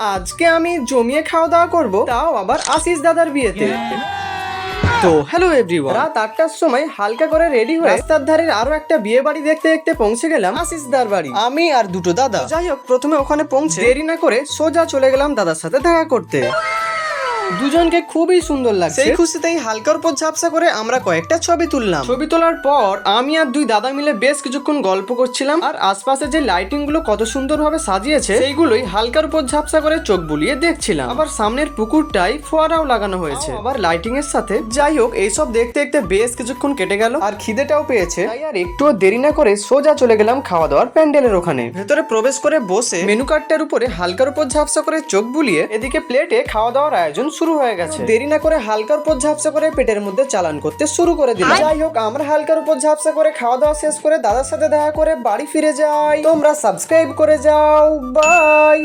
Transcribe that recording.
আজকে আমি জমিয়ে খাওয়া দাওয়া করবো, তাও আবার আশিস দাদার বিয়েতে। তো হ্যালো এভরিওয়ান, রাত 8টার সময় হালকা করে রেডি হয়ে রাস্তার ধারের আরো একটা বিয়ে বাড়ি দেখতে দেখতে পৌঁছে গেলাম আশিস দার বাড়ি। আমি আর দুটো দাদা। যাই হোক, প্রথমে ওখানে পৌঁছে দেরি না করে সোজা চলে গেলাম দাদার সাথে দেখা করতে। দুজনকে খুবই সুন্দর লাগছে। সেই খুশিতেই হালকার উপর ঝাপসা করে আমরা কয়েকটা ছবি তুললাম। ছবি তোলার পর আমি আর দুই দাদা মিলে বেশ কিছুক্ষণ গল্প করছিলাম, আর আশপাশে যে লাইটিং গুলো কত সুন্দরভাবে সাজিয়েছে সেইগুলোই হালকার উপর ঝাপসা করে চোখ বুলিয়ে দেখছিলাম। আবার সামনের পুকুরটাই ফোয়ারাও লাগানো হয়েছে আবার লাইটিং এর সাথে। যাই হোক, এইসব দেখতে দেখতে বেশ কিছুক্ষণ কেটে গেল, আর খিদেটাও পেয়েছে, তাই আর একটুও দেরি না করে সোজা চলে গেলাম খাওয়া দাওয়ার প্যান্ডেলের ওখানে। ভেতরে প্রবেশ করে বসে মেনু কার্ডটার উপরে হালকার উপর ঝাপসা করে চোখ বুলিয়ে এদিকে প্লেটে খাওয়া দাওয়ার আয়োজন শুরু হয়ে গেছে। দেরি না করে হালকার উপর ঝাপসা করে পেটের মধ্যে চালান করতে শুরু করে দিলাম। যাই হোক, আমরা হালকার উপর ঝাপসা করে খাওয়া দাওয়া শেষ করে দাদার সাথে দেখা করে বাড়ি ফিরে যাই। তোমরা সাবস্ক্রাইব করে যাও। বাই।